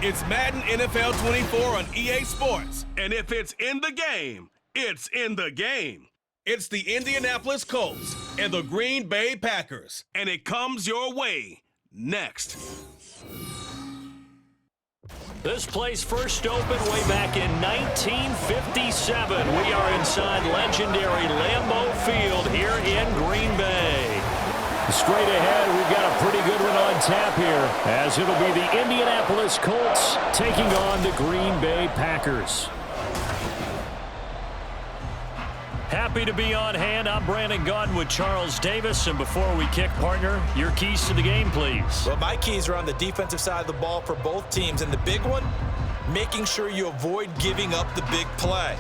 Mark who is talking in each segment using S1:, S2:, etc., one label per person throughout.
S1: It's Madden NFL 24 on EA Sports. And if it's in the game, it's in the game. It's the Indianapolis Colts and the Green Bay Packers. And it comes your way next.
S2: This place first opened way back in 1957. We are inside legendary Lambeau Field here in Green Bay. Straight ahead, we've got a pretty good one on tap here, as it'll be the Indianapolis Colts taking on the Green Bay Packers. Happy to be on hand. I'm Brandon Gaudin with Charles Davis. And before we kick, partner, your keys to the game, please.
S3: Well, my keys are on the defensive side of the ball for both teams. And the big one, making sure you avoid giving up the big play.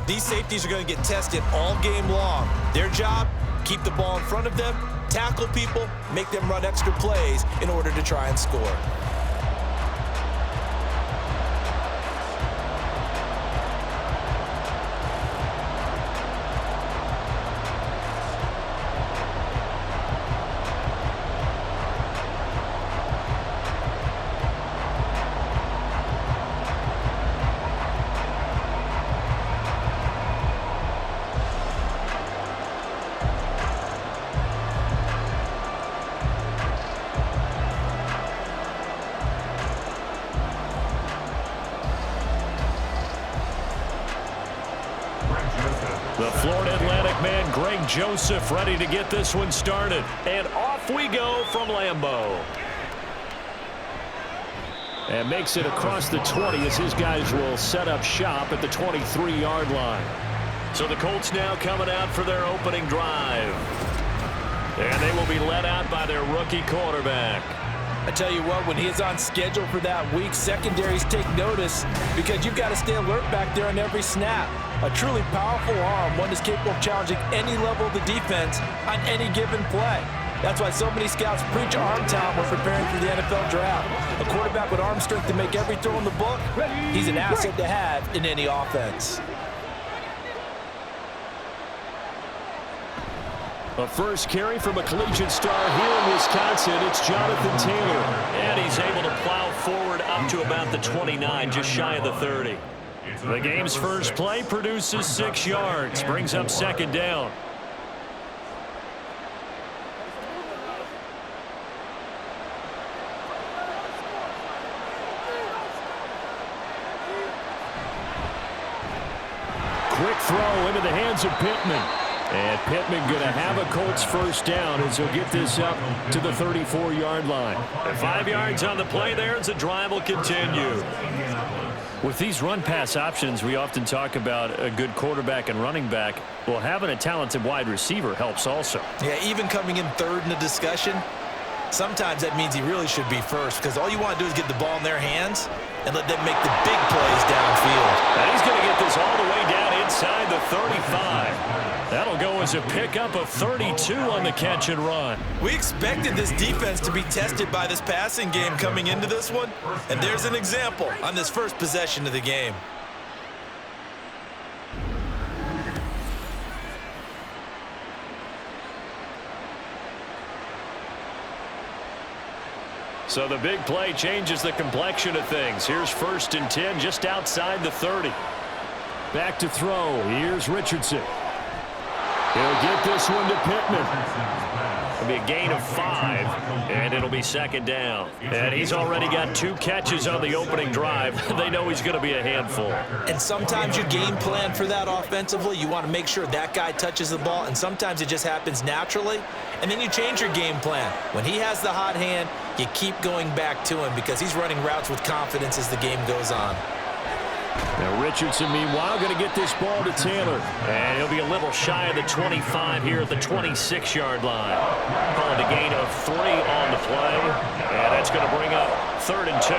S3: These safeties are going to get tested all game long. Their job, keep the ball in front of them, tackle people, make them run extra plays in order to try and score.
S2: The Florida Atlantic man, Greg Joseph, ready to get this one started. And off we go from Lambeau. And makes it across the 20 as his guys will set up shop at the 23-yard line. So the Colts now coming out for their opening drive. And they will be led out by their rookie quarterback.
S3: I tell you what, when he is on schedule for that week, secondaries take notice because you've got to stay alert back there on every snap. A truly powerful arm, one that's capable of challenging any level of the defense on any given play. That's why so many scouts preach arm talent when preparing for the NFL draft. A quarterback with arm strength to make every throw in the book, he's an asset to have in any offense.
S2: A first carry from a collegiate star here in Wisconsin. It's Jonathan Taylor. And he's able to plow forward up to about the 29, just shy of the 30. The game's first play produces 6 yards, brings up second down. Quick throw into the hands of Pittman. And Pittman going to have a Colts first down as he'll get this up to the 34-yard line. And 5 yards on the play there as the drive will continue. With these run-pass options, we often talk about a good quarterback and running back. Well, having a talented wide receiver helps also.
S3: Yeah, even coming in third in the discussion, sometimes that means he really should be first because all you want to do is get the ball in their hands and let them make the big plays downfield.
S2: And he's going to get this all the way down inside the 35. That'll go as a pickup of 32 on the catch and run.
S3: We expected this defense to be tested by this passing game coming into this one, and there's an example on this first possession of the game.
S2: So the big play changes the complexion of things. Here's 1st and 10 just outside the 30. Back to throw. Here's Richardson. He'll get this one to Pittman. It'll be a gain of 5, and it'll be second down. And he's already got 2 catches on the opening drive. They know he's going to be a handful.
S3: And sometimes you game plan for that offensively. You want to make sure that guy touches the ball, and sometimes it just happens naturally. And then you change your game plan. When he has the hot hand, you keep going back to him because he's running routes with confidence as the game goes on.
S2: Now Richardson, meanwhile, going to get this ball to Taylor. And he'll be a little shy of the 25 here at the 26-yard line. Calling a gain of 3 on the play. And that's going to bring up 3rd and 2.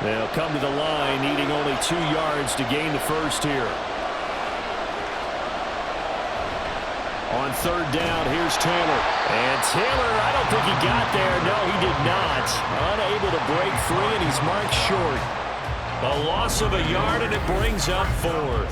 S2: They'll come to the line, needing only 2 yards to gain the first here. On 3rd down, here's Taylor. And Taylor, I don't think he got there. No, he did not. Unable to break free, and he's marked short. A loss of a yard, and it brings up 4th.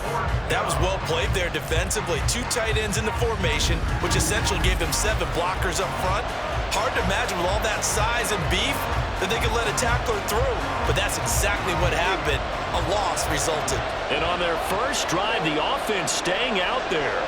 S3: That was well played there defensively. 2 tight ends in the formation, which essentially gave them 7 blockers up front. Hard to imagine with all that size and beef that they could let a tackler through. But that's exactly what happened. A loss resulted.
S2: And on their first drive, the offense staying out there.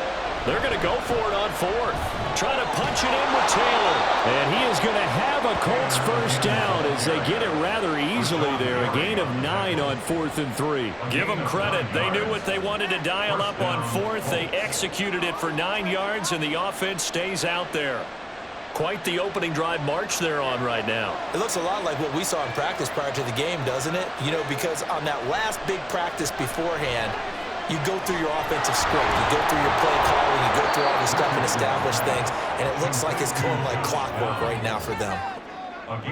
S2: They're going to go for it on fourth. Trying to punch it in with Taylor. And he is going to have a Colts first down as they get it rather easily there. A gain of 9 on 4th and 3. Give them credit. They knew what they wanted to dial up on fourth. They executed it for 9 yards, and the offense stays out there. Quite the opening drive march they're on right now.
S3: It looks a lot like what we saw in practice prior to the game, doesn't it? You know, because on that last big practice beforehand, you go through your offensive script, you go through your play calling, you go through all this stuff and establish things, and it looks like it's going like clockwork right now for them.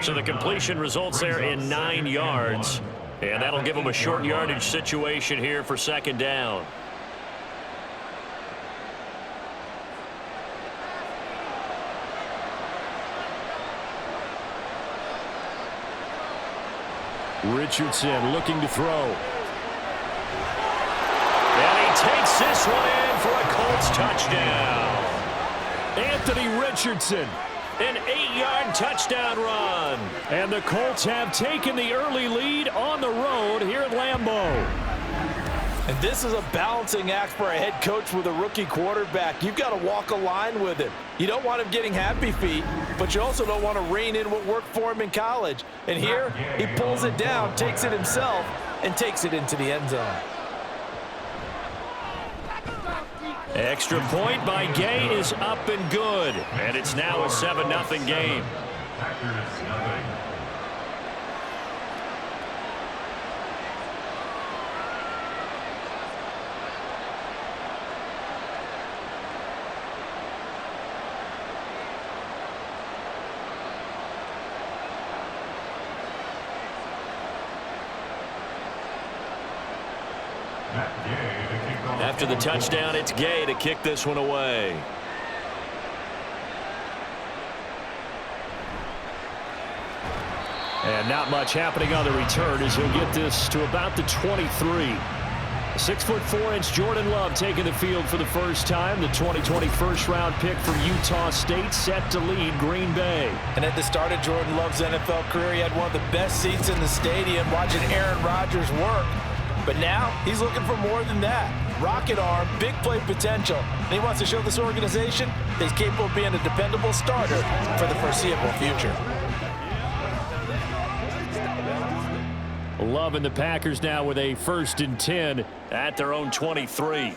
S2: So the completion results there in 9 yards, and that'll give them a short yardage situation here for second down. Richardson looking to throw. And he takes this one in for a Colts touchdown. Anthony Richardson, an 8-yard touchdown run. And the Colts have taken the early lead on the road here at Lambeau.
S3: And this is a balancing act for a head coach with a rookie quarterback. You've got to walk a line with him. You don't want him getting happy feet, but you also don't want to rein in what worked for him in college. And here, he pulls it down, takes it himself, and takes it into the end zone.
S2: Extra point by Gay is up and good. And it's now a 7-0 game. After the touchdown, it's Gay to kick this one away. And not much happening on the return as he'll get this to about the 23. 6'4" Jordan Love taking the field for the first time. The 2020 first-round pick from Utah State set to lead Green Bay.
S3: And at the start of Jordan Love's NFL career, he had one of the best seats in the stadium watching Aaron Rodgers work. But now he's looking for more than that. Rocket arm, big play potential. And he wants to show this organization that he's capable of being a dependable starter for the foreseeable future.
S2: Love and the Packers now with a 1st and 10 at their own 23.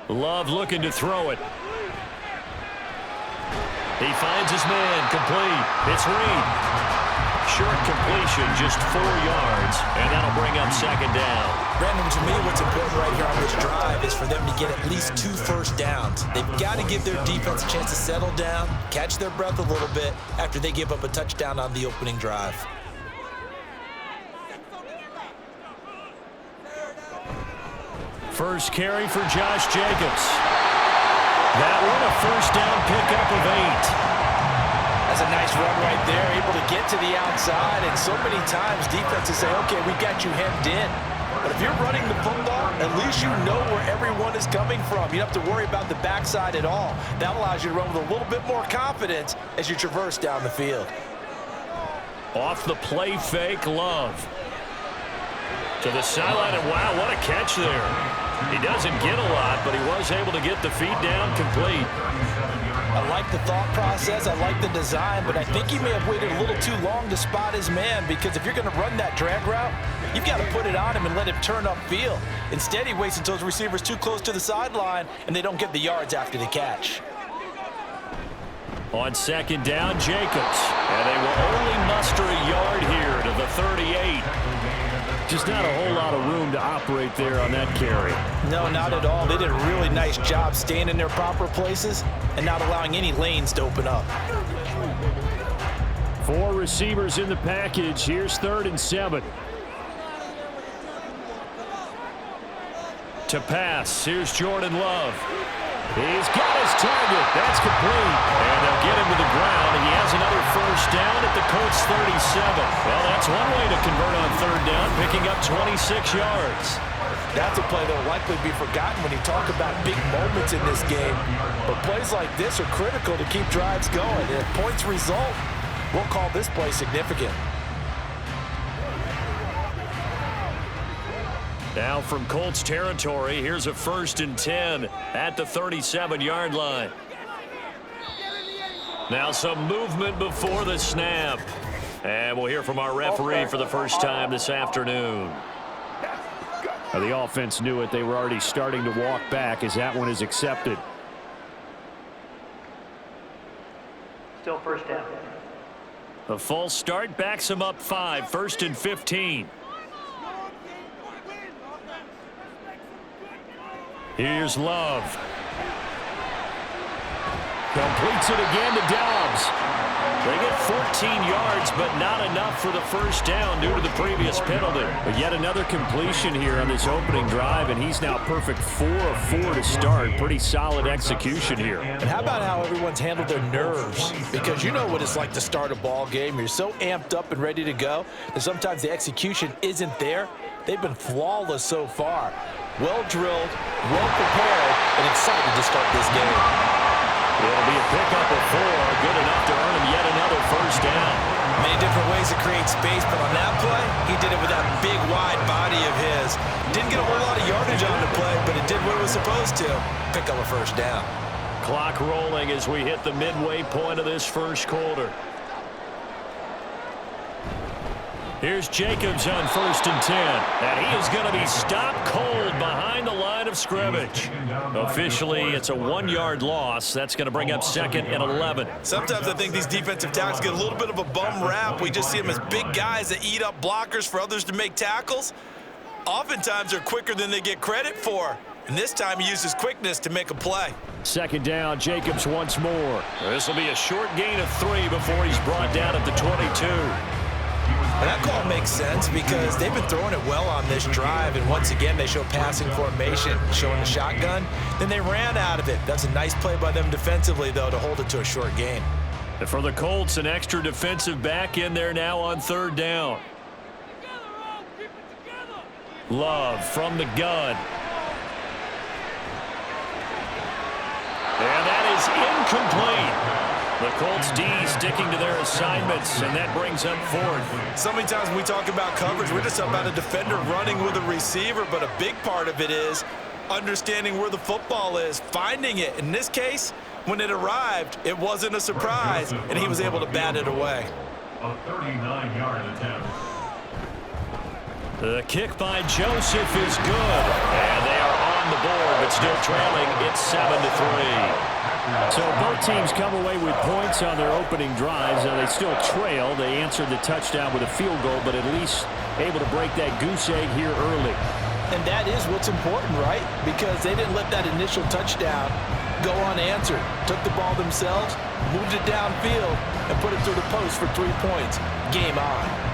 S2: Love looking to throw it. He finds his man, complete. It's Reed. Short completion, just 4 yards, and that'll bring up second down.
S3: Brandon, to me, what's important right here on this drive is for them to get at least 2 first downs. They've got to give their defense a chance to settle down, catch their breath a little bit after they give up a touchdown on the opening drive.
S2: First carry for Josh Jacobs. That one a first down pickup of 8.
S3: That's a nice run right there, able to get to the outside, and so many times defenses say, okay, we got you hemmed in. But if you're running the football, at least you know where everyone is coming from. You don't have to worry about the backside at all. That allows you to run with a little bit more confidence as you traverse down the field.
S2: Off the play fake, Love. To the sideline, and wow, what a catch there. He doesn't get a lot, but he was able to get the feet down complete.
S3: I like the thought process, I like the design, but I think he may have waited a little too long to spot his man, because if you're going to run that drag route, you've got to put it on him and let him turn upfield. Instead, he waits until his receiver's too close to the sideline, and they don't get the yards after the catch.
S2: On second down, Jacobs. And they will only muster a yard here to the 38. Just not a whole lot of room to operate there on that carry.
S3: No, not at all. They did a really nice job staying in their proper places and not allowing any lanes to open up.
S2: 4 receivers in the package. Here's 3rd and 7. To pass, here's Jordan Love. He's got his target. That's complete. And they'll get him to the ground, and he has another first down at the Colts 37. Well, that's one way to convert on 3rd down, picking up 26 yards.
S3: That's a play that will likely be forgotten when you talk about big moments in this game. But plays like this are critical to keep drives going. And if points result, we'll call this play significant.
S2: Now from Colts territory, here's a 1st and 10 at the 37-yard line. Now some movement before the snap. And we'll hear from our referee for the first time this afternoon.
S4: The offense knew it. They were already starting to walk back as that one is accepted.
S5: Still first down.
S2: A false start backs him up 5, 1st and 15. Here's Love. Completes it again to Dobbs. They get 14 yards, but not enough for the first down due to the previous penalty.
S4: But yet another completion here on this opening drive, and he's now perfect 4 of 4 to start. Pretty solid execution here.
S3: And how about how everyone's handled their nerves? Because you know what it's like to start a ball game. You're so amped up and ready to go that sometimes the execution isn't there. They've been flawless so far. Well drilled, well prepared, and excited to start this game.
S2: It'll be a pickup of 4, good enough to earn him yet another first down.
S3: Many different ways to create space, but on that play, he did it with that big, wide body of his. Didn't get a whole lot of yardage on the play, but it did what it was supposed to. Pick up a first down.
S2: Clock rolling as we hit the midway point of this first quarter. Here's Jacobs on 1st and 10. And he is going to be stopped cold behind the line of scrimmage. Officially, it's a 1-yard loss. That's going to bring up 2nd and 11.
S3: Sometimes I think these defensive tackles get a little bit of a bum rap. We just see them as big guys that eat up blockers for others to make tackles. Oftentimes, they're quicker than they get credit for. And this time, he uses quickness to make a play.
S4: 2nd down, Jacobs once more.
S2: This will be a short gain of 3 before he's brought down at the 22.
S3: And that call makes sense because they've been throwing it well on this drive, and once again they show passing formation, showing the shotgun. Then they ran out of it. That's a nice play by them defensively, though, to hold it to a short gain.
S2: And for the Colts, an extra defensive back in there now on 3rd down. Love from the gun. And that is incomplete. The Colts D sticking to their assignments, and that brings up 4th.
S3: So many times when we talk about coverage, we're just talking about a defender running with a receiver, but a big part of it is understanding where the football is, finding it. In this case, when it arrived, it wasn't a surprise, and he was able to bat it away.
S6: A 39-yard attempt.
S2: The kick by Joseph is good, and they are on the board, but still trailing. It's 7-3.
S4: So both teams come away with points on their opening drives. Now they still trail. They answered the touchdown with a field goal, but at least able to break that goose egg here early.
S3: And that is what's important, right? Because they didn't let that initial touchdown go unanswered. Took the ball themselves, moved it downfield, and put it through the post for 3 points. Game on.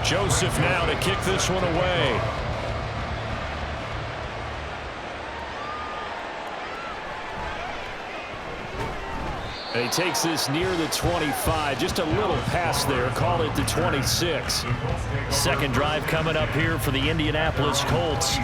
S2: Joseph now to kick this one away.
S4: And he takes this near the 25. Just a little pass there. Call it the 26.
S2: Second drive coming up here for the Indianapolis Colts.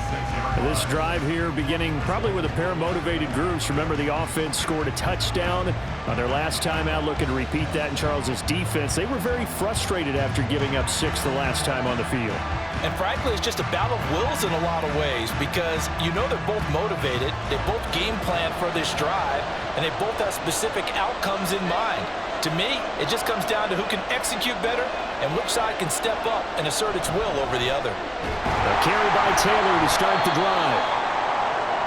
S4: This drive here beginning probably with a pair of motivated groups. Remember, the offense scored a touchdown on their last time out, looking to repeat that in Charles's defense. They were very frustrated after giving up 6 the last time on the field.
S3: And frankly, it's just a battle of wills in a lot of ways because you know they're both motivated, they both game plan for this drive, and they both have specific outcomes in mind. To me, it just comes down to who can execute better and which side can step up and assert its will over the other.
S4: A carry by Taylor to start the drive.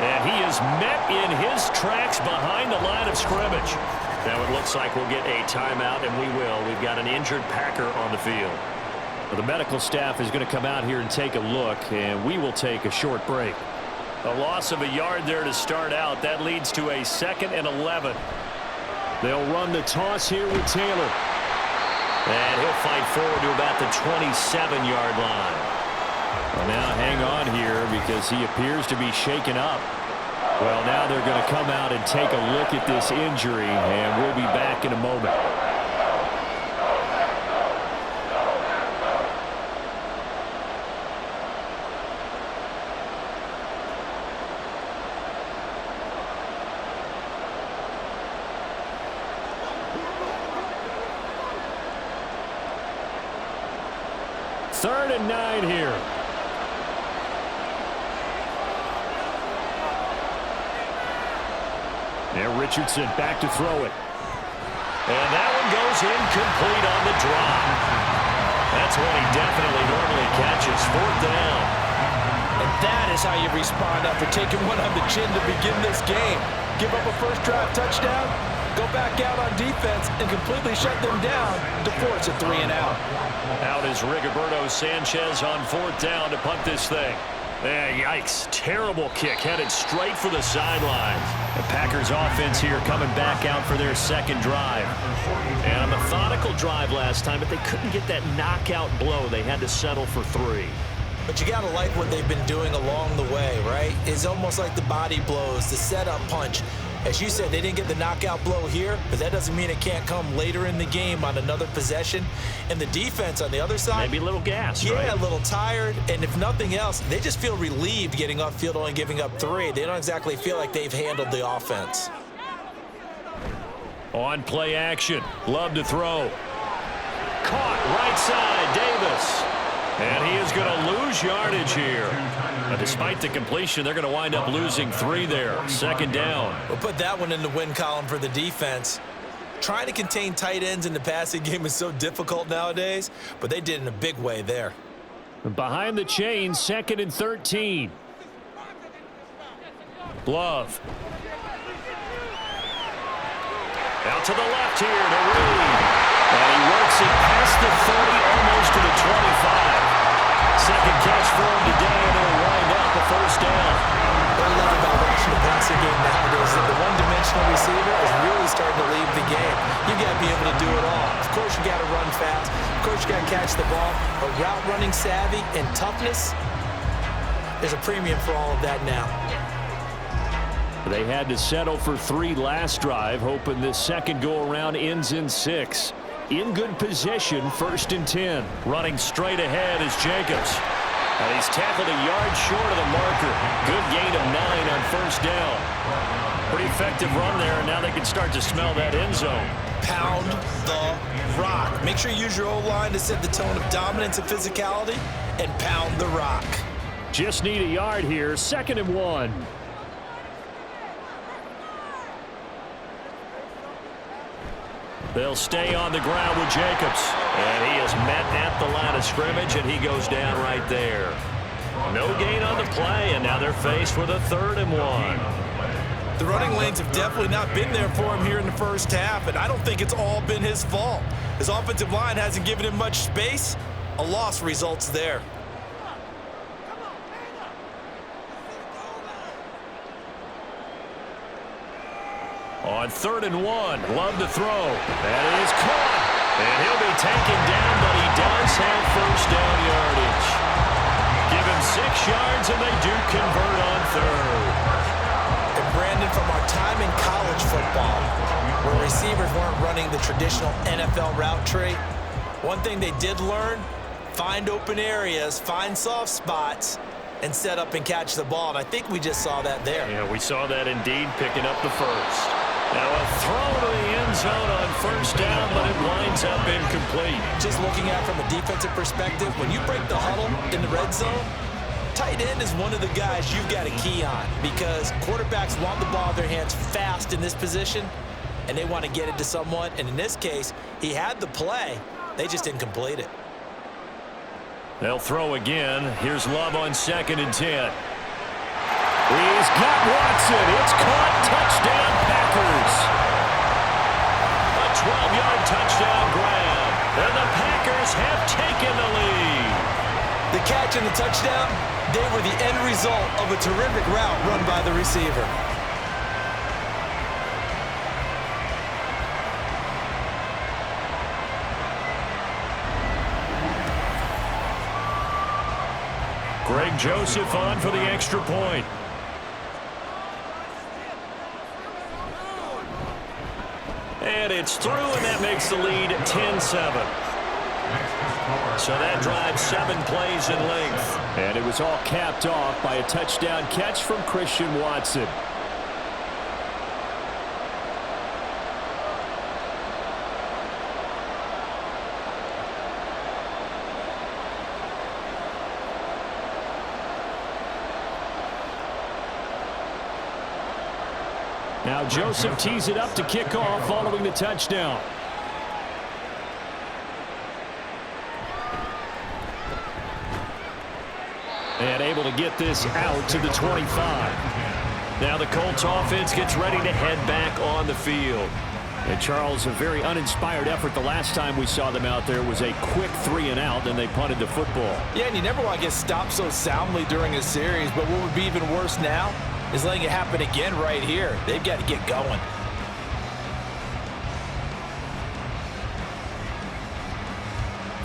S2: And he is met in his tracks behind the line of scrimmage. Now it looks like we'll get a timeout, and we will. We've got an injured Packer on the field.
S4: Well, the medical staff is going to come out here and take a look, and we will take a short break.
S2: A loss of a yard there to start out. That leads to a 2nd and 11.
S4: They'll run the toss here with Taylor.
S2: And he'll fight forward to about the 27-yard line.
S4: Well, now hang on here because he appears to be shaken up. Well, now they're going to come out and take a look at this injury, and we'll be back in a moment. 3rd and 9 here. There, Richardson back to throw it.
S2: And that one goes incomplete on the drop. That's one he definitely normally catches. 4th down.
S3: And that is how you respond after taking one on the chin to begin this game. Give up a first drive touchdown, go back out on defense, and completely shut them down to force a 3-and-out.
S2: Out is Rigoberto Sanchez on 4th down to punt this thing.
S4: Yikes. Terrible kick headed straight for the sidelines. The Packers offense here coming back out for their 2nd drive. And a methodical drive last time, but they couldn't get that knockout blow. They had to settle for 3.
S3: But you got to like what they've been doing along the way, right? It's almost like the body blows, the setup punch. As you said, they didn't get the knockout blow here, but that doesn't mean it can't come later in the game on another possession. And the defense on the other side,
S4: maybe a little gassed, right?
S3: Yeah, a little tired. And if nothing else, they just feel relieved getting upfield, only giving up 3. They don't exactly feel like they've handled the offense.
S2: On play action, Love to throw. Caught right side, Davis. And he is going to lose yardage here. But despite the completion, they're going to wind up losing 3 there. 2nd down.
S3: We'll put that one in the win column for the defense. Trying to contain tight ends in the passing game is so difficult nowadays, but they did in a big way there.
S4: Behind the chains, 2nd and 13.
S2: Love. Out to the left here to Reed. And he works it past the 30, almost to the 25. 2nd catch for him today, and it'll wind up a 1st down.
S3: What I love about watching the passing game nowadays is that the one-dimensional receiver is really starting to leave the game. You got to be able to do it all. Of course, you got to run fast. Of course, you got to catch the ball. But route running savvy and toughness, there's a premium for all of that now.
S4: They had to settle for 3 last drive, hoping this 2nd go-around ends in 6. In good position, 1st and 10.
S2: Running straight ahead is Jacobs. And he's tackled a yard short of the marker. Good gain of 9 on 1st down. Pretty effective run there, and now they can start to smell that end zone.
S3: Pound the rock. Make sure you use your O-line to set the tone of dominance and physicality, and pound the rock.
S4: Just need a yard here, 2nd and 1.
S2: They'll stay on the ground with Jacobs. And he is met at the line of scrimmage, and he goes down right there. No gain on the play, and now they're faced with a 3rd and 1.
S3: The running lanes have definitely not been there for him here in the 1st half, and I don't think it's all been his fault. His offensive line hasn't given him much space. A loss results there.
S2: On 3rd and 1, Love to throw. That is caught. And he'll be taken down, but he does have 1st down yardage. Give him 6 yards, and they do convert on 3rd.
S3: And Brandon, from our time in college football, where receivers weren't running the traditional NFL route tree, one thing they did learn, find open areas, find soft spots, and set up and catch the ball. And I think we just saw that there.
S2: Yeah, we saw that indeed, picking up the 1st. Now a throw to the end zone on 1st down, but it winds up incomplete.
S3: Just looking at it from a defensive perspective, when you break the huddle in the red zone, tight end is one of the guys you've got to key on, because quarterbacks want the ball in their hands fast in this position, and they want to get it to someone. And in this case, he had the play. They just didn't complete it.
S2: They'll throw again. Here's Love on 2nd and 10.
S4: He's got Watson. It's caught. Touchdown, Packers.
S2: A 12-yard touchdown grab. And the Packers have taken the lead.
S3: The catch and the touchdown, they were the end result of a terrific route run by the receiver.
S2: Greg Joseph on for the extra point. And it's through, and that makes the lead 10-7. So that drives 7 plays in length.
S4: And it was all capped off by a touchdown catch from Christian Watson. Now Joseph tees it up to kick off following the touchdown. And able to get this out to the 25. Now the Colts offense gets ready to head back on the field. And Charles, a very uninspired effort. The last time we saw them out there was a quick 3-and-out, then they punted the football.
S3: Yeah, and you never want to get stopped so soundly during a series, but what would be even worse now is letting it happen again right here. They've got to get going.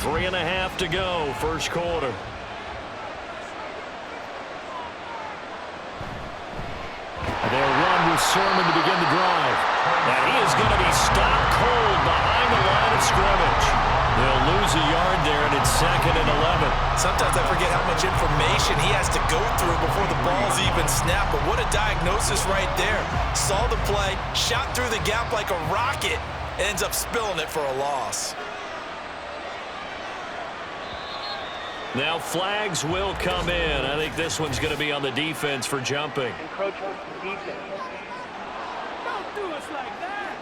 S2: Three and a half to go, first quarter.
S4: They'll run with Sermon to begin the drive.
S2: And he is going to be stopped cold behind the line of scrimmage. They'll lose a yard there, and it's 2nd and 11.
S3: Sometimes I forget how much information he has to go through before the ball's even snapped, but what a diagnosis right there. Saw the play, shot through the gap like a rocket, and ends up spilling it for a loss.
S2: Now flags will come in. I think this one's going to be on the defense for jumping.
S5: Encroachment defense. Don't do us like that.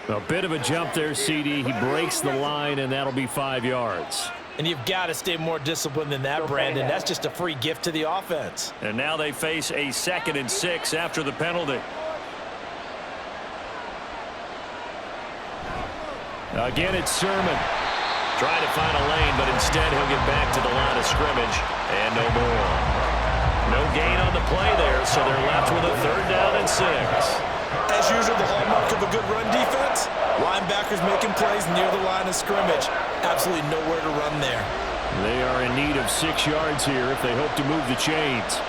S4: A bit of a jump there, CD. He breaks the line, and that'll be 5 yards.
S3: And you've got to stay more disciplined than that, Brandon. That's just a free gift to the offense.
S2: And now they face a 2nd and 6 after the penalty.
S4: Again, it's Sermon.
S2: Trying to find a lane, but instead he'll get back to the line of scrimmage. And no more. No gain on the play there, so they're left with a 3rd down and 6.
S3: As usual, the hallmark of a good run defense, linebackers making plays near the line of scrimmage. Absolutely nowhere to run there.
S4: They are in need of 6 yards here if they hope to move the chains.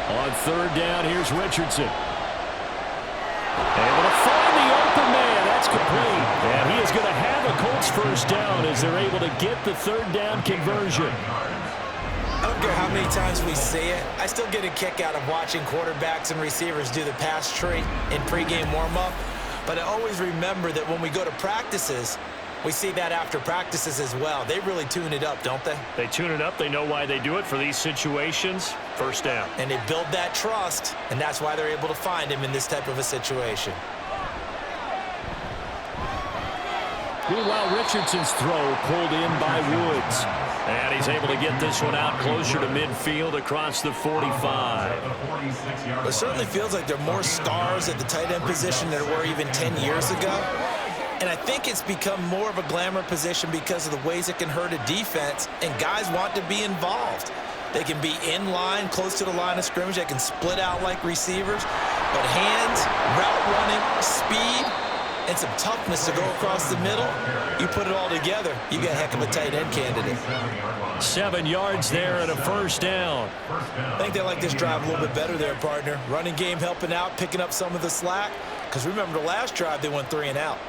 S4: On 3rd down, here's Richardson. Able to find the open man. That's complete. And he is going to have a Colts first down as they're able to get the 3rd down conversion.
S3: I don't care how many times we see it. I still get a kick out of watching quarterbacks and receivers do the pass tree in pregame warm-up. But I always remember that when we go to practices, we see that after practices as well. They really tune it up, don't they?
S4: They tune it up. They know why they do it for these situations. First down.
S3: And they build that trust, and that's why they're able to find him in this type of a situation.
S4: Meanwhile, Richardson's throw pulled in by Woods.
S2: And he's able to get this one out closer to midfield across the 45.
S3: It certainly feels like there are more stars at the tight end position than there were even 10 years ago. And I think it's become more of a glamour position because of the ways it can hurt a defense, and guys want to be involved. They can be in line, close to the line of scrimmage. They can split out like receivers. But hands, route running, speed, and some toughness to go across the middle, you put it all together, you got a heck of a tight end candidate.
S2: 7 yards there and a first down.
S3: I think they like this drive a little bit better there, partner. Running game helping out, picking up some of the slack. Because remember, the last drive, they went 3-and-out.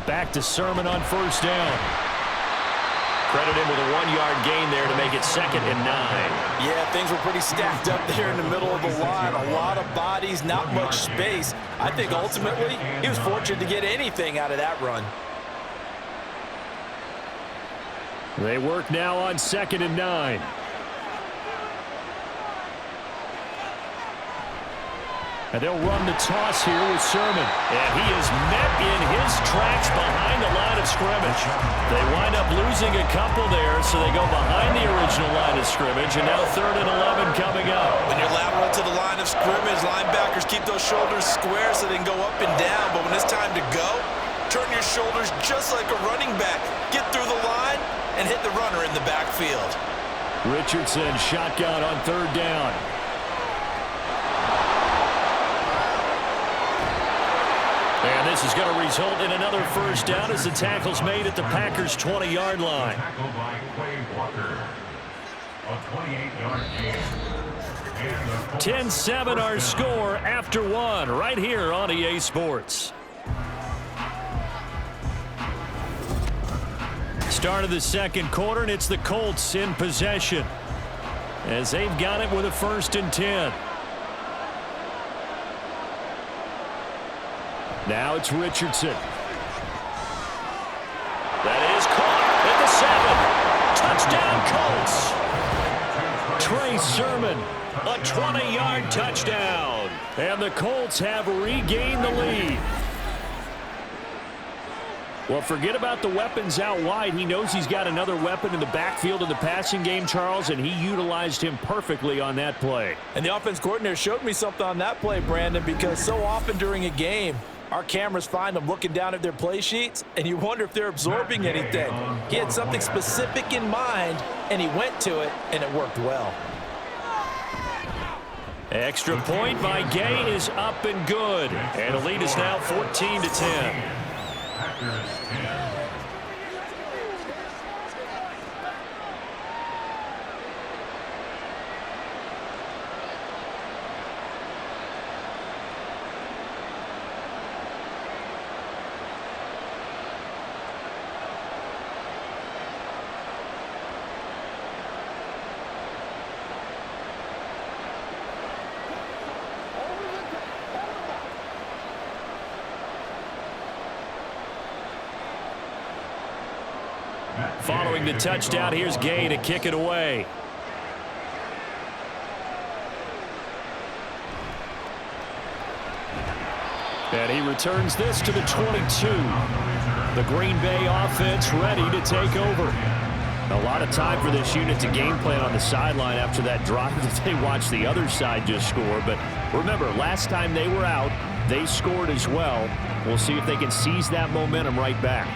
S4: Back to Sermon on first down.
S2: Credit him with a 1-yard gain there to make it 2nd and 9.
S3: Yeah, things were pretty stacked up there in the middle of the line. A lot of bodies, not much space. I think ultimately he was fortunate to get anything out of that run.
S4: They work now on 2nd and 9. And they'll run the toss here with Sermon.
S2: And he is met in his tracks behind the line of scrimmage. They wind up losing a couple there, so they go behind the original line of scrimmage, and now 3rd and 11 coming up.
S3: When you're lateral to the line of scrimmage, linebackers keep those shoulders square so they can go up and down. But when it's time to go, turn your shoulders just like a running back. Get through the line and hit the runner in the backfield.
S4: Richardson shotgun on 3rd down.
S2: And this is going to result in another first down as the tackle's made at the Packers' 20-yard line.
S6: Tackled by Quay Walker. A 28-yard gain.
S2: 10-7 our score after 1 right here on EA Sports. Start of the 2nd quarter, and it's the Colts in possession as they've got it with a 1st and 10.
S4: Now it's Richardson.
S2: That is caught at the 7. Touchdown Colts. Trey Sermon, a 20-yard touchdown. And the Colts have regained the lead. Well, forget about the weapons out wide. He knows he's got another weapon in the backfield in the passing game, Charles, and he utilized him perfectly on that play.
S3: And the offense coordinator showed me something on that play, Brandon, because so often during a game, our cameras find them looking down at their play sheets, and you wonder if they're absorbing anything. He had something specific in mind, and he went to it, and it worked well.
S2: Extra point by Gay is up and good. And the lead is now 14-10.
S6: Packers 10.
S2: Following the touchdown, here's Gay to kick it away. And he returns this to the 22. The Green Bay offense ready to take over. A lot of time for this unit to game plan on the sideline after that drive that they watched the other side just score. But remember, last time they were out, they scored as well. We'll see if they can seize that momentum right back.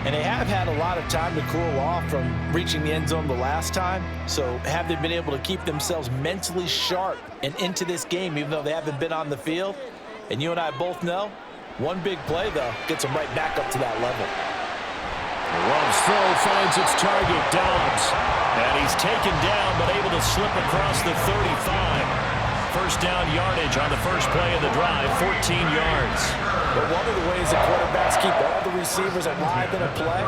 S3: And they have had a lot of time to cool off from reaching the end zone the last time. So have they been able to keep themselves mentally sharp and into this game, even though they haven't been on the field? And you and I both know, one big play, though, gets them right back up to that level.
S2: Love's throw finds its target, Dobbs. And he's taken down, but able to slip across the 35. First down yardage on the first play of the drive, 14 yards.
S3: But one of the ways that quarterbacks keep all the receivers alive in a play,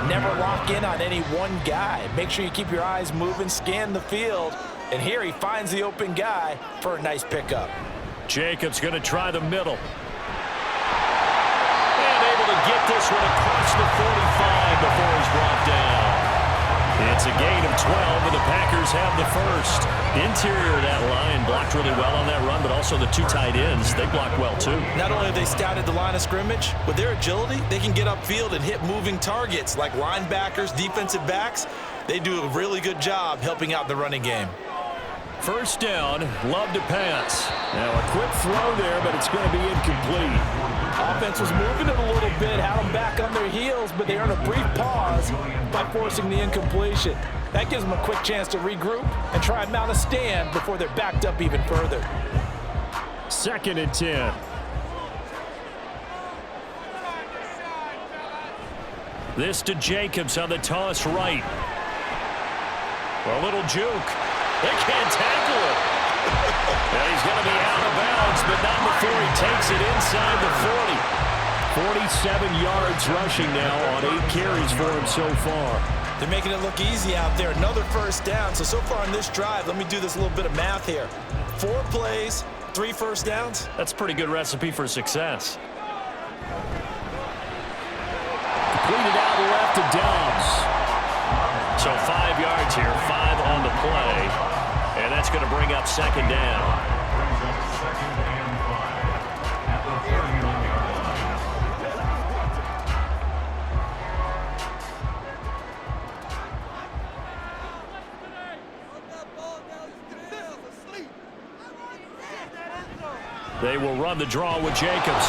S3: never lock in on any one guy. Make sure you keep your eyes moving, scan the field, and here he finds the open guy for a nice pickup.
S2: Jacobs going to try the middle. And able to get this one across the 45 before he's brought down. It's a gain of 12, and the Packers have the first. Interior of that line blocked really well on that run, but also the two tight ends, they blocked well too.
S3: Not only have they scouted the line of scrimmage, with their agility, they can get upfield and hit moving targets like linebackers, defensive backs. They do a really good job helping out the running game.
S2: First down, Love to pass. Now a quick throw there, but it's going to be incomplete.
S3: Offense was moving it a little bit, had them back on their heels, but they earned a brief pause by forcing the incompletion. That gives them a quick chance to regroup and try and mount a stand before they're backed up even further.
S2: 2nd and 10. This to Jacobs on the toss right. A little juke. They can't tackle it. And he's going to be out of bounds, but not before he takes it inside the 40. 47 yards rushing now on 8 carries for him so far.
S3: They're making it look easy out there. Another first down. So far on this drive, let me do this little bit of math here. 4 plays, 3 first downs.
S2: That's a pretty good recipe for success. Completed out left to Dobbs. So 5 yards here, 5 on the play. And that's going to bring up 2nd down.
S6: Brings up 2nd and 5 at the 39-yard line.
S2: They will run the draw with Jacobs.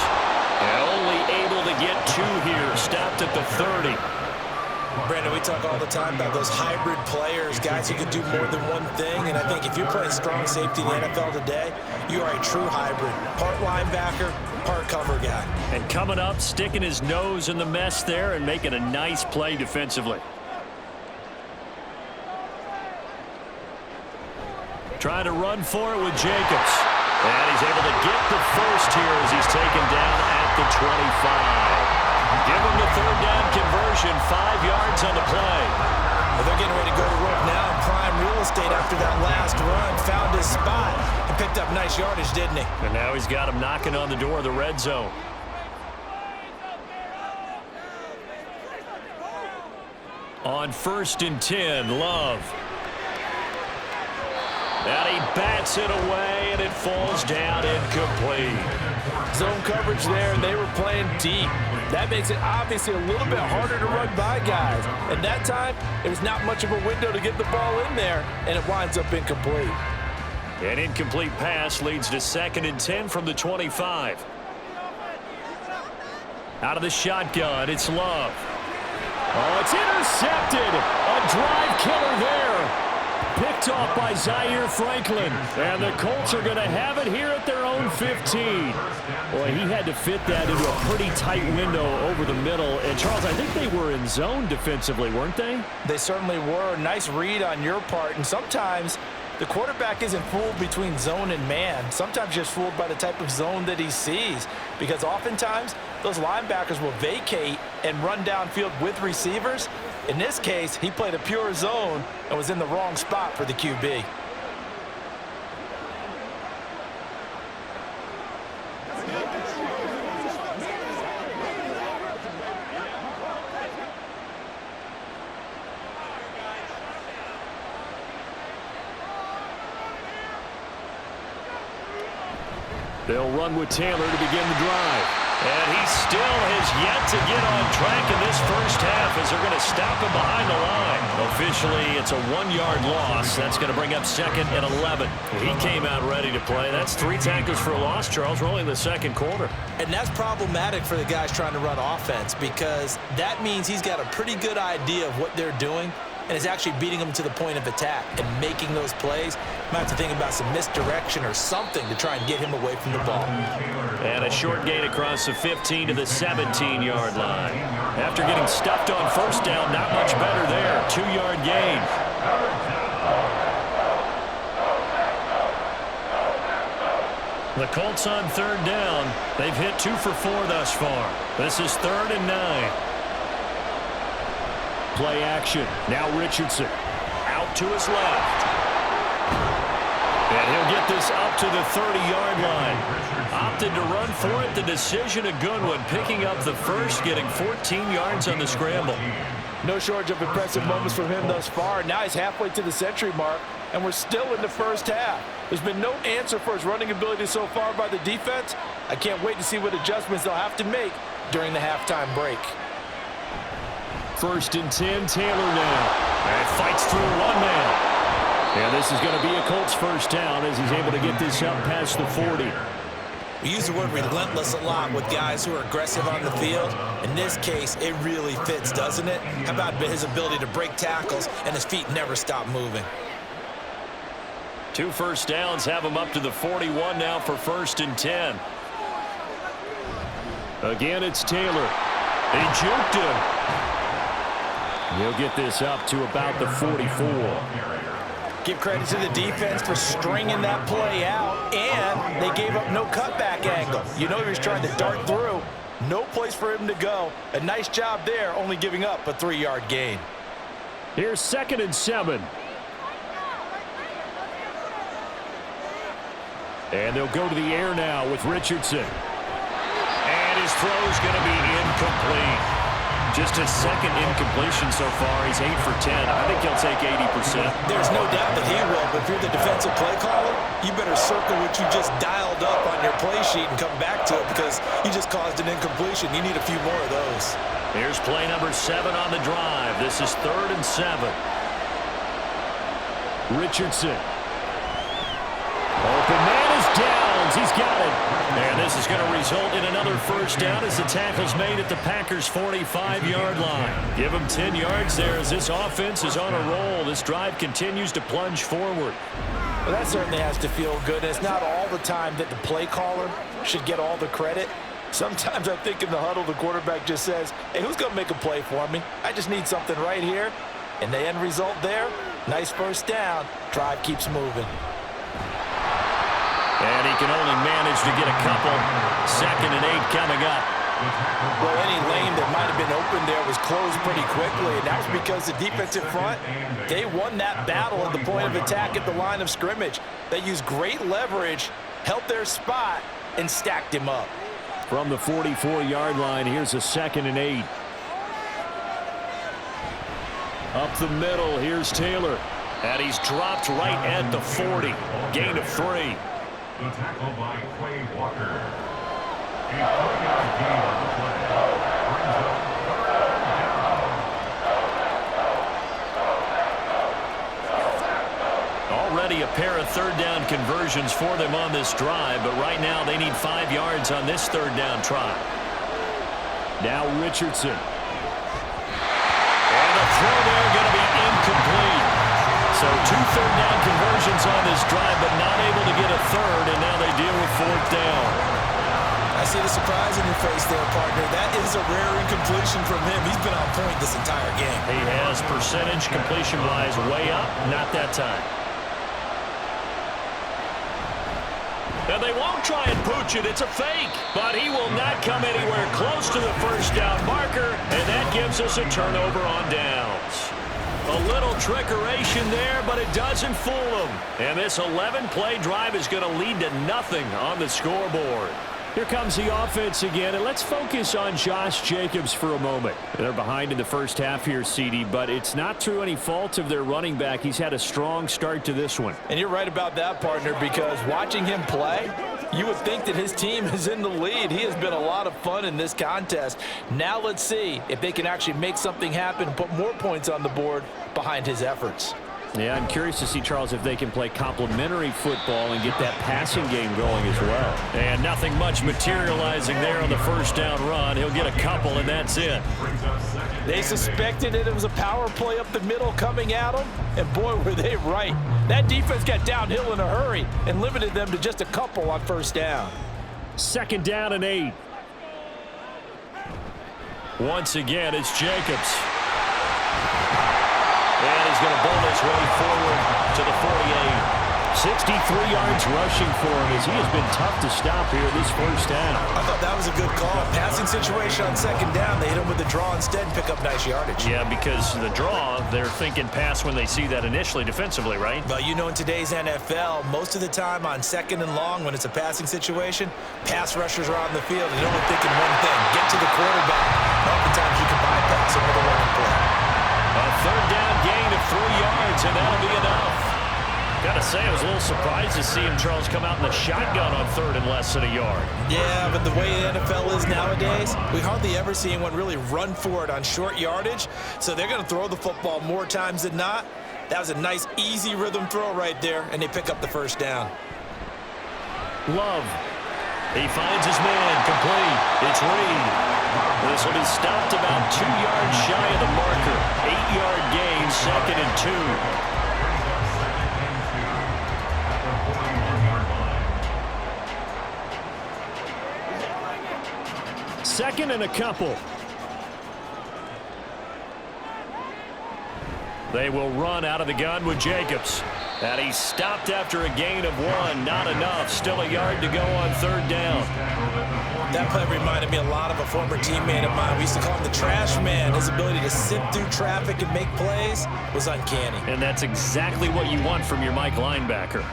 S2: And only able to get 2 here. Stopped at the 30.
S3: Brandon, we talk all the time about those hybrid players, guys who can do more than one thing. And I think if you're playing strong safety in the NFL today, you are a true hybrid. Part linebacker, part cover guy.
S2: And coming up, sticking his nose in the mess there and making a nice play defensively. Trying to run for it with Jacobs. And he's able to get the first here as he's taken down at the 25. Give him the 3rd down conversion, 5 yards on the play.
S3: Well, they're getting ready to go to work now in prime real estate after that last run. Found his spot and picked up nice yardage, didn't he?
S2: And now he's got him knocking on the door of the red zone. On 1st and 10, Love. And he bats it away, and it falls down incomplete.
S3: Zone coverage there, and they were playing deep. That makes it obviously a little bit harder to run by guys. And that time, it was not much of a window to get the ball in there, and it winds up incomplete.
S2: An incomplete pass leads to 2nd and 10 from the 25. Out of the shotgun, it's Love. Oh, it's intercepted. A drive killer there. Picked off by Zaire Franklin. And the Colts are going to have it here at their own 15. Boy, he had to fit that into a pretty tight window over the middle. And, Charles, I think they were in zone defensively, weren't they?
S3: They certainly were. Nice read on your part. And sometimes the quarterback isn't fooled between zone and man. Sometimes just fooled by the type of zone that he sees. Because oftentimes, those linebackers will vacate and run downfield with receivers. In this case, he played a pure zone and was in the wrong spot for the QB.
S2: They'll run with Taylor to begin the drive. And he still has yet to get on track in this first half as they're going to stop him behind the line. Officially, it's a 1-yard loss. That's going to bring up 2nd and 11. He came out ready to play. That's 3 tackles for a loss, Charles. We're only in the 2nd quarter.
S3: And that's problematic for the guys trying to run offense because that means he's got a pretty good idea of what they're doing and is actually beating them to the point of attack and making those plays. Might have to think about some misdirection or something to try and get him away from the ball.
S2: And a short gain across the 15 to the 17-yard line. After getting stuffed on first down, not much better there. 2-yard gain. The Colts on 3rd down. They've hit 2 for 4 thus far. This is 3rd and 9. Play action. Now Richardson. Out to his left. And he'll get this up to the 30-yard line. Opted to run for it. The decision a good one. Picking up the first, getting 14 yards on the scramble.
S3: No shortage of impressive moments from him thus far. Now he's halfway to the century mark, and we're still in the first half. There's been no answer for his running ability so far by the defense. I can't wait to see what adjustments they'll have to make during the halftime break.
S2: 1st and 10, Taylor now. And fights through one man. And this is going to be a Colts first down as he's able to get this up past the 40.
S3: We use the word relentless a lot with guys who are aggressive on the field. In this case, it really fits, doesn't it? How about his ability to break tackles and his feet never stop moving?
S2: 2 first downs have him up to the 41 now for 1st and 10. Again, it's Taylor. He juked him. He'll get this up to about the 44.
S3: Give credit to the defense for stringing that play out, and they gave up no cutback angle. You know he was trying to dart through. No place for him to go. A nice job there, only giving up a 3-yard gain.
S2: Here's 2nd and 7. And they'll go to the air now with Richardson. And his throw's going to be incomplete. Just his 2nd incompletion so far. He's 8 for 10. I think he'll take 80%.
S3: There's no doubt that he will, but if you're the defensive play caller, you better circle what you just dialed up on your play sheet and come back to it because you just caused an incompletion. You need a few more of those.
S2: Here's play number 7 on the drive. This is 3rd and 7. Richardson. Open man is Downs. He's got it. And this is going to result in another first down as the tackle's made at the Packers' 45-yard line. Give them 10 yards there as this offense is on a roll. This drive continues to plunge forward.
S3: Well, that certainly has to feel good. It's not all the time that the play caller should get all the credit. Sometimes I think in the huddle, the quarterback just says, hey, who's going to make a play for me? I just need something right here. And the end result there, nice first down. Drive keeps moving.
S2: And he can only manage to get a couple. 2nd and 8 coming up.
S3: Well, any lane that might have been open there was closed pretty quickly, and that was because the defensive front, they won that battle at the point of attack at the line of scrimmage. They used great leverage, held their spot, and stacked him up.
S2: From the 44-yard line, here's a 2nd and 8. Up the middle, here's Taylor. And he's dropped right at the 40. Gain of 3.
S6: The tackle by Quay Walker. A 3-yard gain on the play. Brings up
S2: Already a pair of third down conversions for them on this drive, but right now they need 5 yards on this third down try.
S4: Now Richardson.
S2: And the throw there going to be incomplete. So 2 third down conversions on this drive, but not able to get a third, and now they deal with 4th down.
S3: I see the surprise in your face there, partner. That is a rare incompletion from him. He's been on point this entire game.
S2: He has percentage completion-wise way up, not that time. And they won't try and pooch it. It's a fake. But he will not come anywhere close to the first down marker, and that gives us a turnover on downs. A little trickeration there, but it doesn't fool them. And this 11-play drive is going to lead to nothing on the scoreboard.
S4: Here comes the offense again, and let's focus on Josh Jacobs for a moment. They're behind in the first half here, CD, but it's not through any fault of their running back. He's had a strong start to this one.
S3: And you're right about that, partner, because watching him play, you would think that his team is in the lead. He has been a lot of fun in this contest. Now let's see if they can actually make something happen and put more points on the board behind his efforts.
S4: Yeah, I'm curious to see, Charles, if they can play complementary football and get that passing game going as well.
S2: And nothing much materializing there on the first down run. He'll get a couple, and that's it.
S3: They suspected it was a power play up the middle coming at them, and boy, were they right. That defense got downhill in a hurry and limited them to just a couple on first down.
S4: 2nd down and 8.
S2: Once again, it's Jacobs. And he's going to bowl his way forward to the 48.
S4: 63 yards rushing for him as he has been tough to stop here this first down.
S3: I thought that was a good call. Passing situation on 2nd down. They hit him with the draw instead and pick up nice yardage.
S2: Yeah, because the draw, they're thinking pass when they see that initially defensively, right?
S3: Well, you know, in today's NFL, most of the time on 2nd and long, when it's a passing situation, pass rushers are on the field and they're only thinking one thing, get to the quarterback. Oftentimes you can bypass him with a running play.
S2: A third down gain of 3 yards, and that'll be enough. Gotta say, I was a little surprised to see him, Charles, come out in the shotgun on 3rd and less than a yard.
S3: Yeah, but the way the NFL is nowadays, we hardly ever see anyone really run for it on short yardage. So they're going to throw the football more times than not. That was a nice, easy rhythm throw right there, and they pick up the first down.
S4: Love.
S2: He finds his man, complete. It's Reed. This will be stopped about 2 yards shy of the marker. 8-yard gain, 2nd and 2.
S4: Second and a couple.
S2: They will run out of the gun with Jacobs. And he's stopped after a gain of 1. Not enough. Still a yard to go on 3rd down.
S3: That play reminded me a lot of a former teammate of mine. We used to call him the trash man. His ability to sift through traffic and make plays was uncanny.
S2: And that's exactly what you want from your Mike linebacker.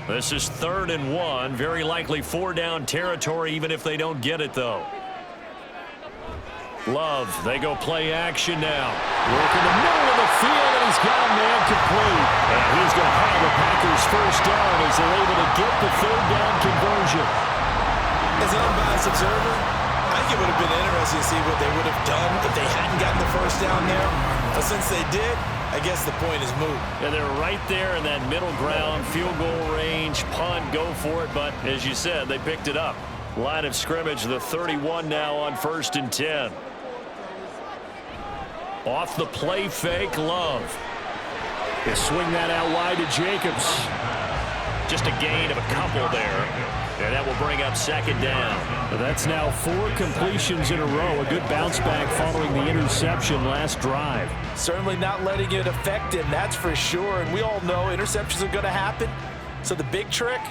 S2: This is 3rd and 1. Very likely 4-down territory, even if they don't get it, though. Love, they go play action now.
S4: Work in the middle of the field, and he's got a man complete.
S2: And he's going to have the Packers first down as they're able to get the 3rd down conversion.
S3: As an unbiased observer, I think it would have been interesting to see what they would have done if they hadn't gotten the first down there. But since they did, I guess the point is moot.
S2: And they're right there in that middle ground, field goal range, punt, go for it. But as you said, they picked it up. Line of scrimmage, the 31 now on 1st and 10. Off the play fake, Love.
S4: They swing that out wide to Jacobs.
S2: Just a gain of a couple there. And that will bring up 2nd down.
S4: That's now 4 completions in a row. A good bounce back following the interception last drive.
S3: Certainly not letting it affect him, that's for sure. And we all know interceptions are going to happen. So the big trick,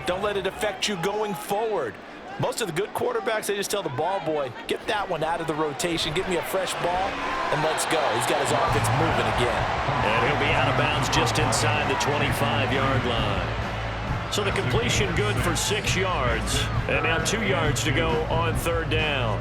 S3: don't let it affect you going forward. Most of the good quarterbacks, they just tell the ball boy, get that one out of the rotation, give me a fresh ball, and let's go. He's got his offense moving again.
S2: And he'll be out of bounds just inside the 25-yard line. So the completion good for 6 yards. And now 2 yards to go on 3rd down.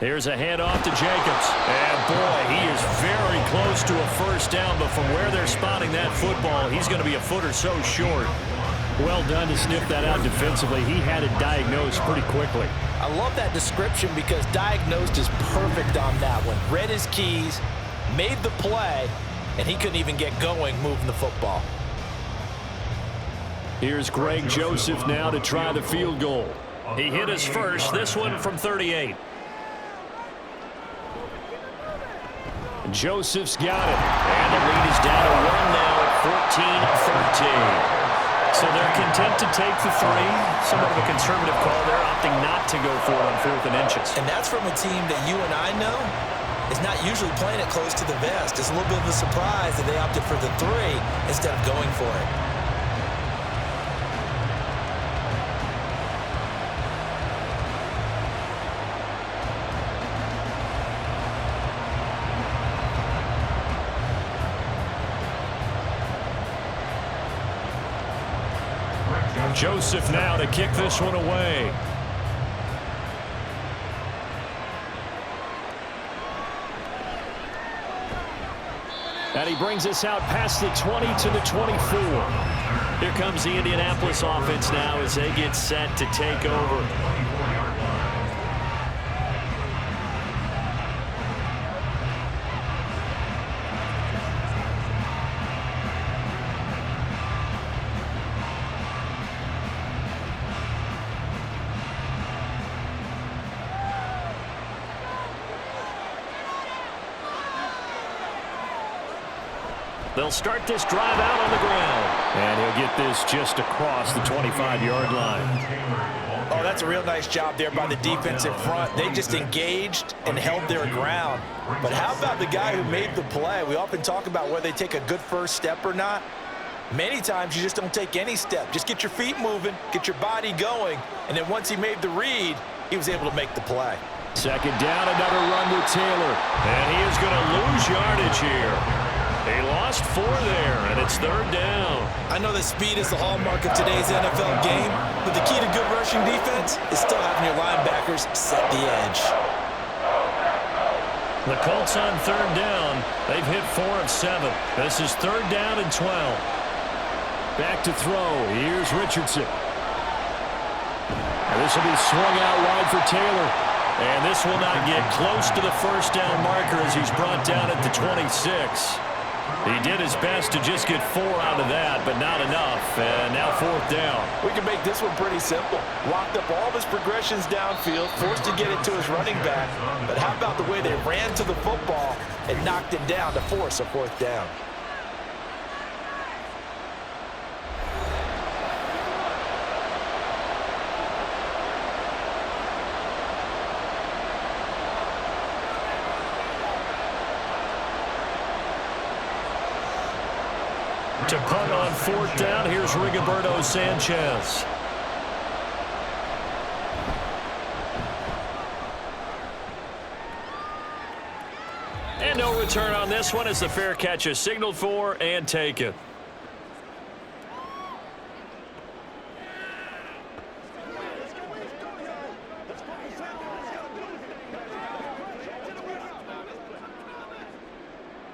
S2: Here's a handoff to Jacobs. And, boy, he is very close to a first down, but from where they're spotting that football, he's going to be a foot or so short.
S4: Well done to sniff that out defensively. He had it diagnosed pretty quickly.
S3: I love that description because diagnosed is perfect on that one. Read his keys, made the play, and he couldn't even get going moving the football.
S2: Here's Greg Joseph now to try the field goal. He hit his first, this one from 38. Joseph's got it. And the lead is down to 1 now at 14-13. So they're content to take the 3. Somewhat of a conservative call. They're opting not to go for it on 4th and inches.
S3: And that's from a team that you and I know is not usually playing it close to the vest. It's a little bit of a surprise that they opted for the 3 instead of going for it.
S2: Joseph now to kick this one away. And he brings us out past the 20 to the 24. Here comes the Indianapolis offense now as they get set to take over. They'll start this drive out on the ground.
S4: And he'll get this just across the 25-yard line.
S3: Oh, that's a real nice job there by the defense in front. They just engaged and held their ground. But how about the guy who made the play? We often talk about whether they take a good first step or not. Many times you just don't take any step. Just get your feet moving, get your body going, and then once he made the read, he was able to make the play.
S2: Second down, another run with Taylor. And he is going to lose yardage here. He lost 4 there, and it's 3rd down.
S3: I know that speed is the hallmark of today's NFL game, but the key to good rushing defense is still having your linebackers set the edge.
S2: The Colts on 3rd down. They've hit 4 of 7. This is 3rd down and 12. Back to throw. Here's Richardson. And this will be swung out wide for Taylor. And this will not get close to the first down marker as he's brought down at the 26. He did his best to just get 4 out of that, but not enough. And now 4th down.
S3: We can make this one pretty simple. Locked up all of his progressions downfield, forced to get it to his running back. But how about the way they ran to the football and knocked him down to force a 4th down?
S2: To punt on 4th down, here's Rigoberto Sanchez. And no return on this one as the fair catch is signaled for and taken.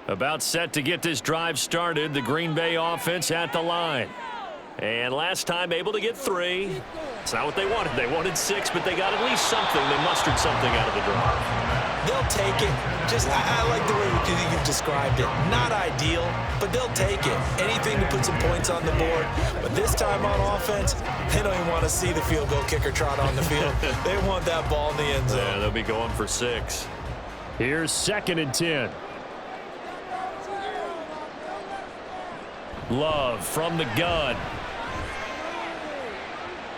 S2: About set to get this drive started. The Green Bay offense at the line. And last time able to get 3. It's not what they wanted. They wanted 6, but they got at least something. They mustered something out of the drive.
S3: They'll take it. I like the way you've described it. Not ideal, but they'll take it. Anything to put some points on the board. But this time on offense, they don't even want to see the field goal kicker trot on the field. They want that ball in the end zone.
S2: Yeah, they'll be going for 6.
S4: Here's 2nd and 10.
S2: Love from the gun.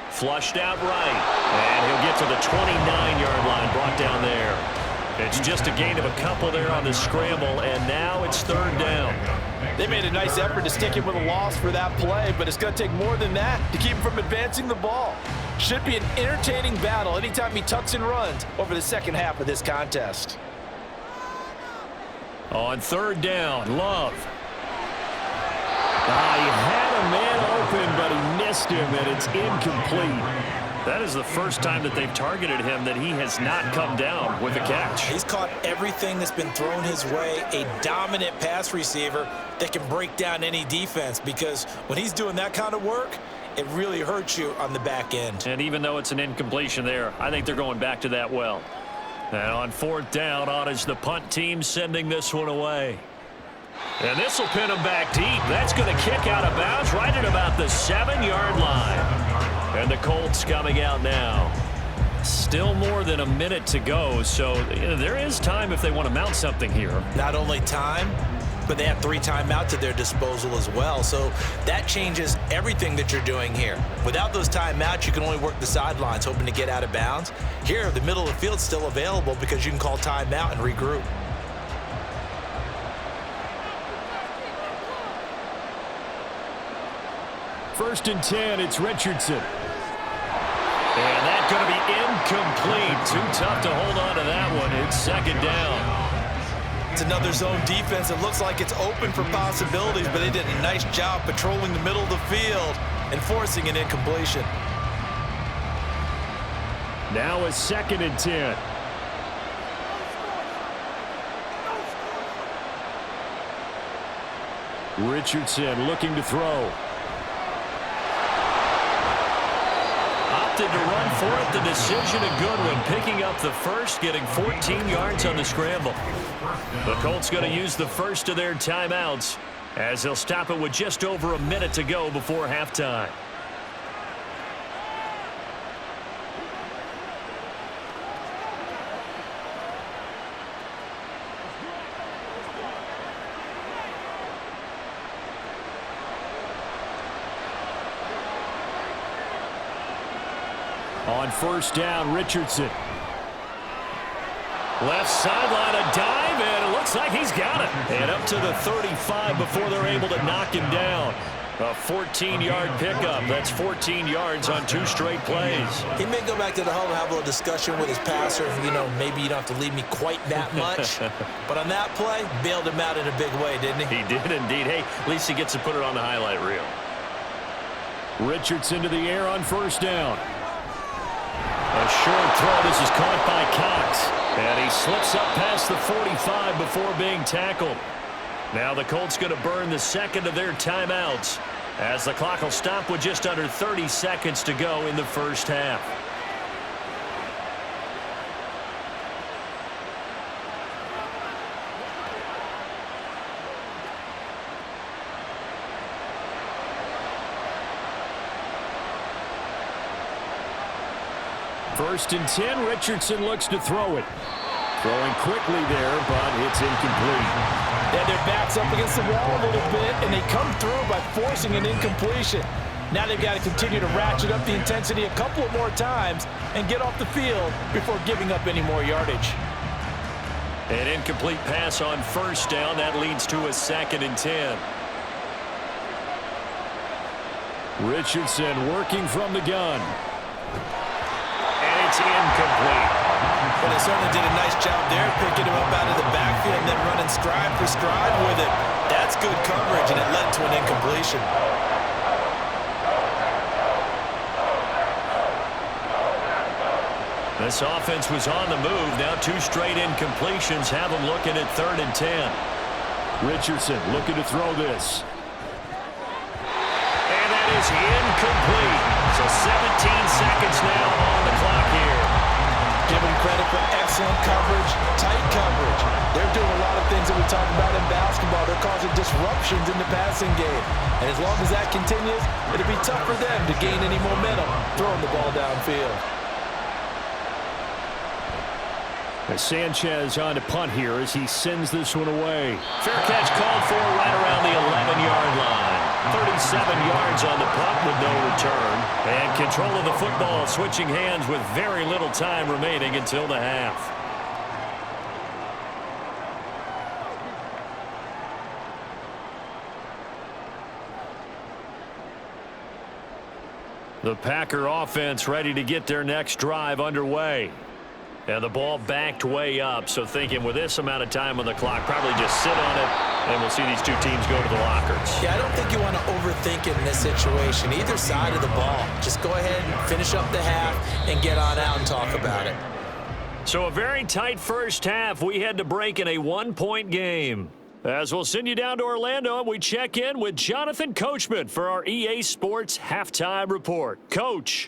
S2: Flushed out right. And he'll get to the 29-yard line, brought down there. It's just a gain of a couple there on the scramble, and now it's 3rd down.
S3: They made a nice effort to stick him with a loss for that play, but it's going to take more than that to keep him from advancing the ball. Should be an entertaining battle anytime he tucks and runs over the second half of this contest.
S2: On 3rd down, Love. He had a man open, but he missed him, and it's incomplete.
S4: That is the first time that they've targeted him that he has not come down with a catch.
S3: He's caught everything that's been thrown his way, a dominant pass receiver that can break down any defense, because when he's doing that kind of work, it really hurts you on the back end.
S4: And even though it's an incompletion there, I think they're going back to that well. And on fourth down, on is the punt team sending this one away. And this will pin him back deep. That's going to kick out of bounds right at about the 7-yard line. And the Colts coming out now. Still more than a minute to go, so there is time if they want to mount something here.
S3: Not only time, but they have 3 timeouts at their disposal as well. So that changes everything that you're doing here. Without those timeouts, you can only work the sidelines, hoping to get out of bounds. Here, the middle of the field's still available because you can call timeout and regroup.
S4: First and 10, it's Richardson. And that's going to be incomplete. Too tough to hold on to that one. It's second down.
S3: It's another zone defense. It looks like it's open for possibilities, but they did a nice job patrolling the middle of the field and forcing an incompletion.
S4: Now a second and 10. Richardson looking to throw. Opted to run for it. The decision a good one. Picking up the first, getting 14 yards on the scramble. The Colts going to use the first of their timeouts as they'll stop it with just over a minute to go before halftime. On first down, Richardson. Left sideline, a dive, and it looks like he's got it. And up to the 35 before they're able to knock him down. A 14-yard pickup. That's 14 yards on 2 straight plays.
S3: He may go back to the huddle and have a little discussion with his passer. Maybe you don't have to leave me quite that much. But on that play, bailed him out in a big way, didn't he?
S4: He did indeed. Hey, at least he gets to put it on the highlight reel. Richardson to the air on first down. A short throw. This is caught by Cox. And he slips up past the 45 before being tackled. Now the Colts going to burn the second of their timeouts as the clock will stop with just under 30 seconds to go in the first half. First and 10, Richardson looks to throw it. Throwing quickly there, but it's incomplete.
S3: Yeah, their back's up against the wall a little bit, and they come through by forcing an incompletion. Now they've got to continue to ratchet up the intensity a couple of more times and get off the field before giving up any more yardage.
S4: An incomplete pass on first down. That leads to a second and 10. Richardson working from the gun. And it's incomplete.
S3: But they certainly did a nice job there, picking him up out of the backfield and then running stride for stride with it. That's good coverage, and it led to an incompletion.
S4: This offense was on the move. Now 2 straight incompletions have them looking at 3rd and 10. Richardson looking to throw this. And that is incomplete. So 17 seconds now on the clock here.
S3: Give them credit for excellent coverage, tight coverage. They're doing a lot of things that we talk about in basketball. They're causing disruptions in the passing game. And as long as that continues, it'll be tough for them to gain any momentum throwing the ball downfield.
S4: Sanchez on to punt here as he sends this one away. Fair catch called for right around the 11-yard line. 37 yards on the punt with no return. And control of the football switching hands with very little time remaining until the half. The Packer offense ready to get their next drive underway. And the ball backed way up, so thinking with this amount of time on the clock, probably just sit on it
S2: And we'll see these two teams go to the lockers.
S3: Yeah, I don't think you want to overthink it in this situation. Either side of the ball. Just go ahead and finish up the half and get on out and talk about it.
S2: So a very tight first half. We had to break in a 1-point game. As we'll send you down to Orlando, and we check in with Jonathan Coachman for our EA Sports Halftime Report. Coach.